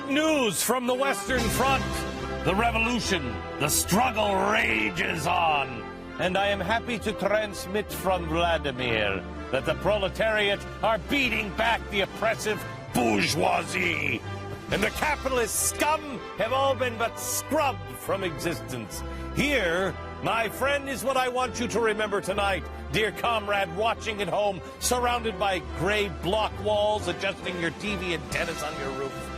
Good news from the Western Front. The revolution, the struggle rages on. And I am happy to transmit from Vladimir that the proletariat are beating back the oppressive bourgeoisie. And the capitalist scum have all been but scrubbed from existence. Here, my friend, is what I want you to remember tonight. Dear comrade watching at home, surrounded by gray block walls, adjusting your TV antennas on your roof.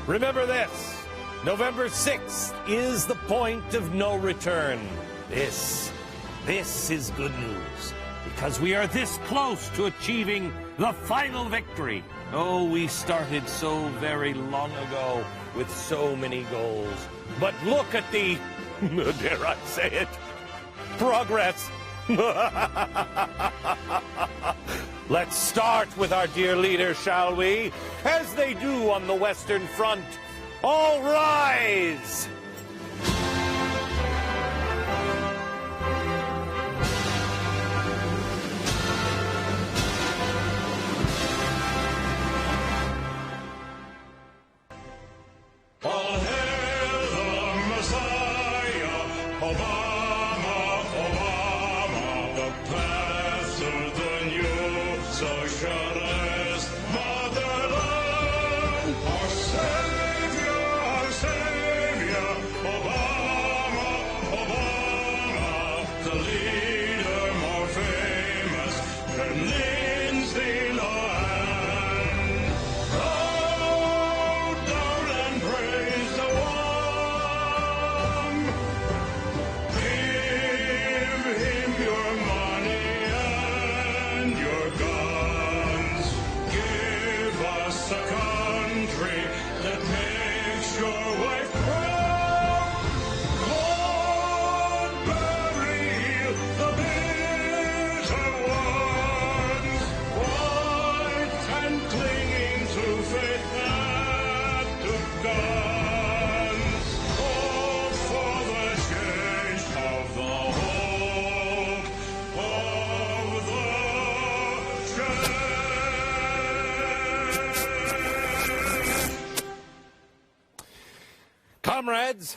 Remember this. November 6th is the point of no return. This is good news, because we are this close to achieving the final victory. Oh, we started so very long ago with so many goals. But look at the, dare I say it, progress. Let's start with our dear leader, shall we? As they do on the Western Front. All rise! All hail the Messiah, Obama, Obama, the path to the new socialist motherland. Our Savior, Obama, Obama, the leader more famous than Lindsay Lohan. Bow down and praise the one. Give him your money and your guns. Give us a country that makes your wife proud. Lord, bury the bitter ones, white and clinging to faith that took guns. Oh, for the change of the hope of the change. Comrades,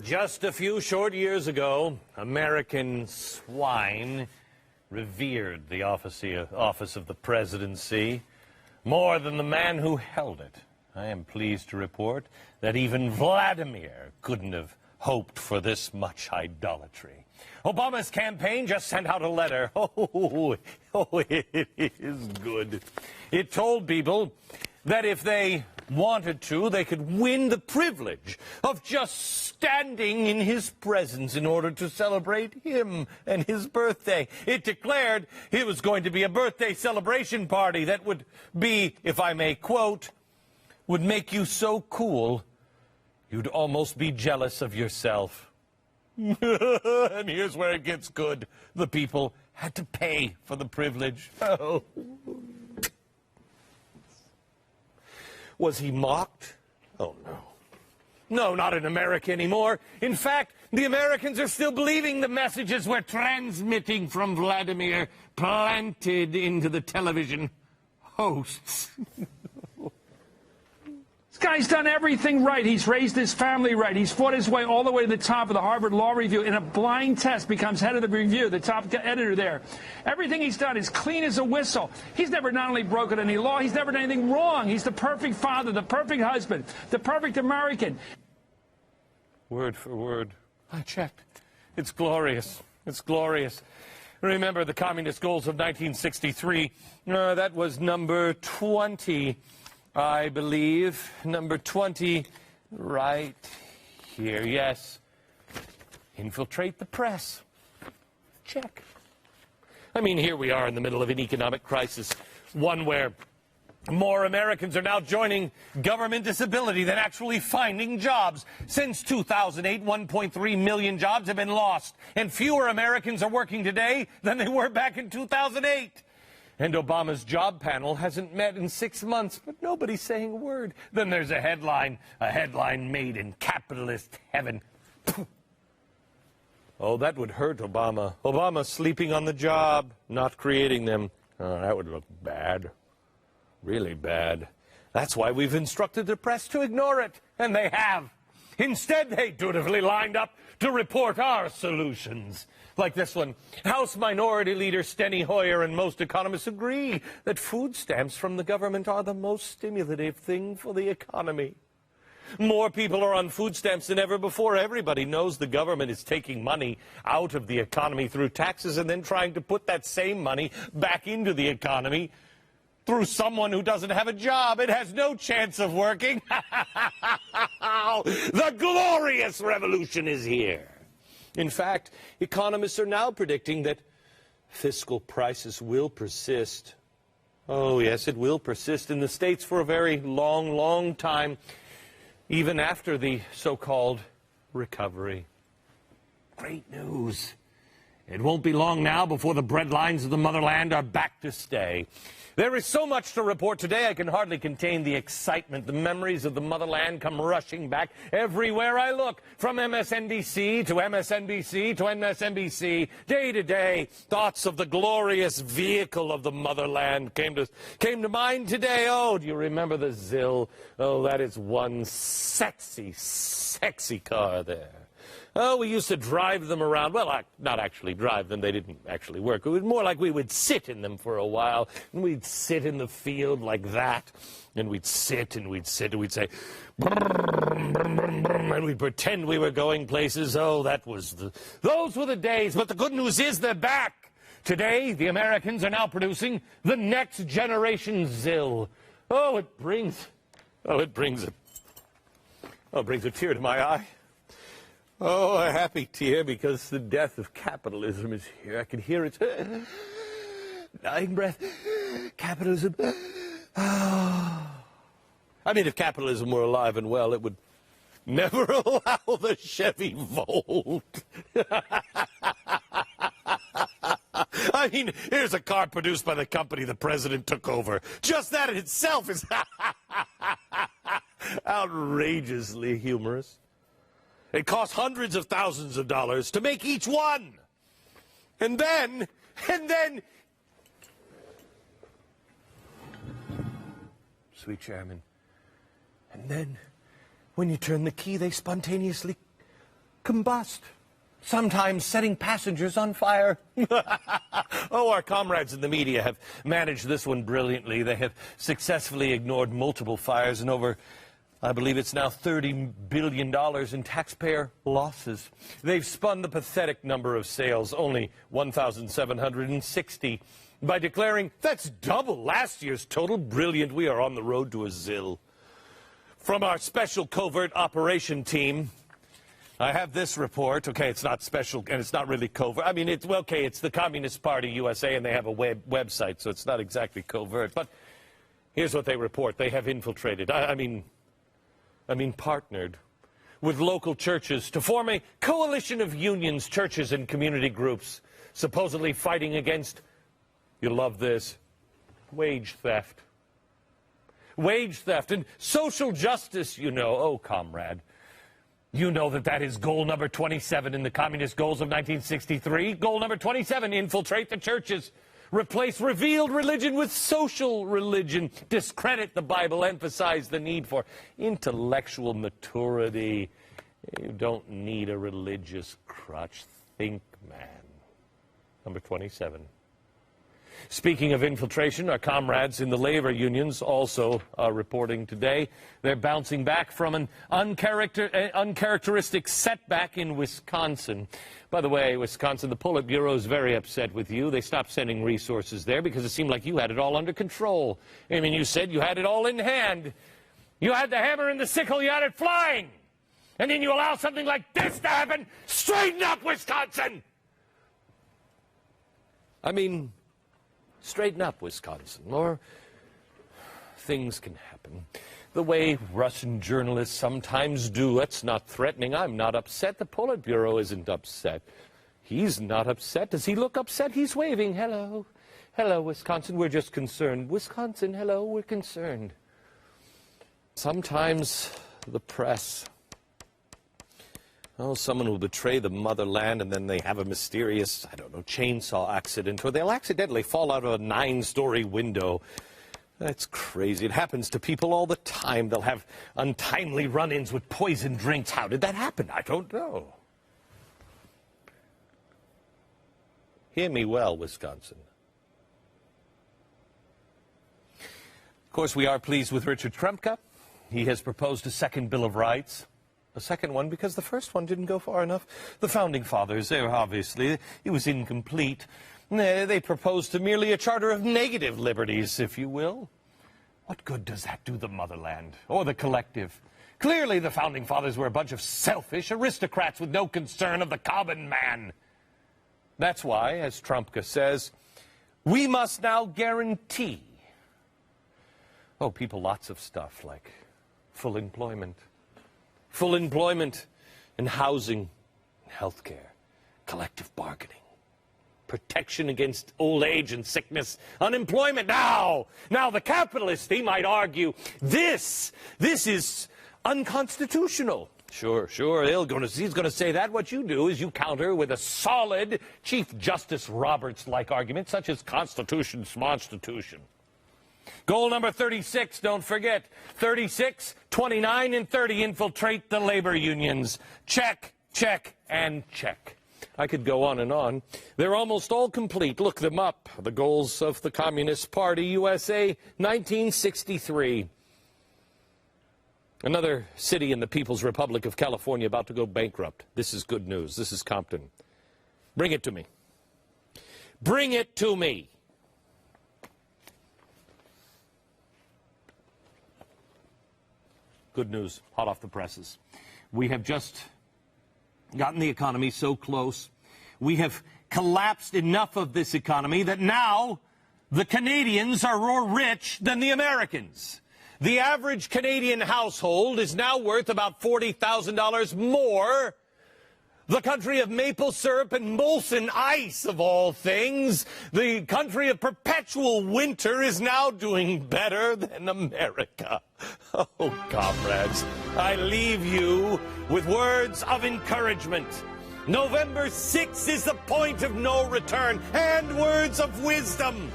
just a few short years ago, American swine revered the office of the presidency more than the man who held it. I am pleased to report that even Vladimir couldn't have hoped for this much idolatry. Obama's campaign just sent out a letter. Oh, it is good. It told people that if they wanted to, they could win the privilege of just standing in his presence in order to celebrate him and his birthday. It declared it was going to be a birthday celebration party that would be, if I may quote, would make you so cool you'd almost be jealous of yourself. And here's where it gets good. The people had to pay for the privilege. Oh. Was he mocked? Oh, no. No, not in America anymore. In fact, the Americans are still believing the messages we're transmitting from Vladimir, planted into the television hosts. This guy's done everything right. He's raised his family right. He's fought his way all the way to the top of the Harvard Law Review. In a blind test, becomes head of the review, the top editor there. Everything he's done is clean as a whistle. He's never not only broken any law, he's never done anything wrong. He's the perfect father, the perfect husband, the perfect American. Word for word. I checked. It's glorious. It's glorious. Remember the communist goals of 1963? That was number 20. I believe, number 20, right here, yes. Infiltrate the press. Check. I mean, here we are in the middle of an economic crisis, one where more Americans are now joining government disability than actually finding jobs. Since 2008, 1.3 million jobs have been lost, and fewer Americans are working today than they were back in 2008. And Obama's job panel hasn't met in 6 months, but nobody's saying a word. Then there's a headline made in capitalist heaven. Oh, that would hurt Obama. Obama sleeping on the job, not creating them. Oh, that would look bad. Really bad. That's why we've instructed the press to ignore it, and they have. Instead, they dutifully lined up to report our solutions. Like this one. House Minority Leader Steny Hoyer and most economists agree that food stamps from the government are the most stimulative thing for the economy. More people are on food stamps than ever before. Everybody knows the government is taking money out of the economy through taxes and then trying to put that same money back into the economy through someone who doesn't have a job. It has no chance of working. The glorious revolution is here. In fact, economists are now predicting that fiscal crisis will persist. Oh, yes, it will persist in the States for a very long, long time, even after the so-called recovery. Great news. It won't be long now before the breadlines of the motherland are back to stay. There is so much to report today, I can hardly contain the excitement. The memories of the motherland come rushing back everywhere I look. From MSNBC to MSNBC to MSNBC, day to day, thoughts of the glorious vehicle of the motherland came to mind today. Oh, do you remember the ZIL? Oh, that is one sexy, sexy car there. Oh, we used to drive them around. Well, not actually drive them. They didn't actually work. It was more like we would sit in them for a while. And we'd sit in the field like that. And we'd sit and we'd sit and we'd say, brum, brum, brum, brum, and we'd pretend we were going places. Oh, those were the days. But the good news is they're back. Today, the Americans are now producing the next generation ZIL. Oh, it brings a tear to my eye. Oh, a happy tear, because the death of capitalism is here. I can hear its dying breath. Capitalism. Oh. I mean, if capitalism were alive and well, it would never allow the Chevy Volt. I mean, here's a car produced by the company the president took over. Just that in itself is outrageously humorous. It costs hundreds of thousands of dollars to make each one. And then, sweet Chairman, and then when you turn the key, they spontaneously combust, sometimes setting passengers on fire. Oh, our comrades in the media have managed this one brilliantly. They have successfully ignored multiple fires and over, I believe it's now $30 billion in taxpayer losses. They've spun the pathetic number of sales, only 1,760, by declaring, that's double last year's total. Brilliant, we are on the road to a ZIL. From our special covert operation team, I have this report. Okay, it's not special, and it's not really covert. I mean, it's the Communist Party USA, and they have a website, so it's not exactly covert. But here's what they report. They have infiltrated, I mean, partnered with local churches to form a coalition of unions, churches, and community groups, supposedly fighting against, you'll love this, wage theft. Wage theft and social justice, you know. Oh, comrade, you know that is goal number 27 in the communist goals of 1963. Goal number 27, infiltrate the churches. Replace revealed religion with social religion. Discredit the Bible. Emphasize the need for intellectual maturity. You don't need a religious crutch. Think, man. Number 27. Speaking of infiltration, our comrades in the labor unions also are reporting today. They're bouncing back from an uncharacteristic setback in Wisconsin. By the way, Wisconsin, the Politburo is very upset with you. They stopped sending resources there because it seemed like you had it all under control. I mean, you said you had it all in hand. You had the hammer and the sickle, you had it flying. And then you allow something like this to happen. Straighten up, Wisconsin! I mean, straighten up, Wisconsin, or things can happen. The way Russian journalists sometimes do. It's not threatening. I'm not upset. The Politburo isn't upset. He's not upset. Does he look upset? He's waving. Hello. Hello, Wisconsin. We're just concerned. Wisconsin, hello. We're concerned. Sometimes the press. Oh, someone will betray the motherland and then they have a mysterious, I don't know, chainsaw accident, or they'll accidentally fall out of a 9-story window. That's crazy. It happens to people all the time. They'll have untimely run-ins with poison drinks. How did that happen? I don't know. Hear me well, Wisconsin. Of course, we are pleased with Richard Trumka. He has proposed a second Bill of Rights. A second one because the first one didn't go far enough. The Founding Fathers, they were obviously, it was incomplete. They proposed merely a charter of negative liberties, if you will. What good does that do the motherland or the collective? Clearly, the Founding Fathers were a bunch of selfish aristocrats with no concern of the common man. That's why, as Trumka says, we must now guarantee, people, lots of stuff like full employment and housing, health care, collective bargaining, protection against old age and sickness, unemployment. Now the capitalist, he might argue, this is unconstitutional. Sure, he's going to say that. What you do is you counter with a solid Chief Justice Roberts-like argument, such as Constitution, Smonstitution. Goal number 36, don't forget. 36, 29, and 30, infiltrate the labor unions. Check, check, and check. I could go on and on. They're almost all complete. Look them up. The goals of the Communist Party, USA, 1963. Another city in the People's Republic of California about to go bankrupt. This is good news. This is Compton. Bring it to me. Bring it to me. Good news, hot off the presses. We have just gotten the economy so close. We have collapsed enough of this economy that now the Canadians are more rich than the Americans. The average Canadian household is now worth about $40,000 more. The country of maple syrup and Molson Ice, of all things, the country of perpetual winter, is now doing better than America. Oh, comrades, I leave you with words of encouragement. November 6th is the point of no return, and words of wisdom,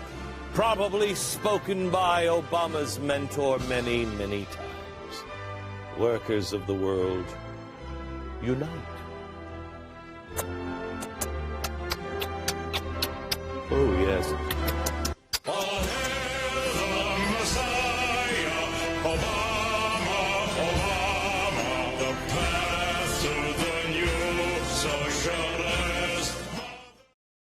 probably spoken by Obama's mentor many, many times. Workers of the world, unite. Oh, yes.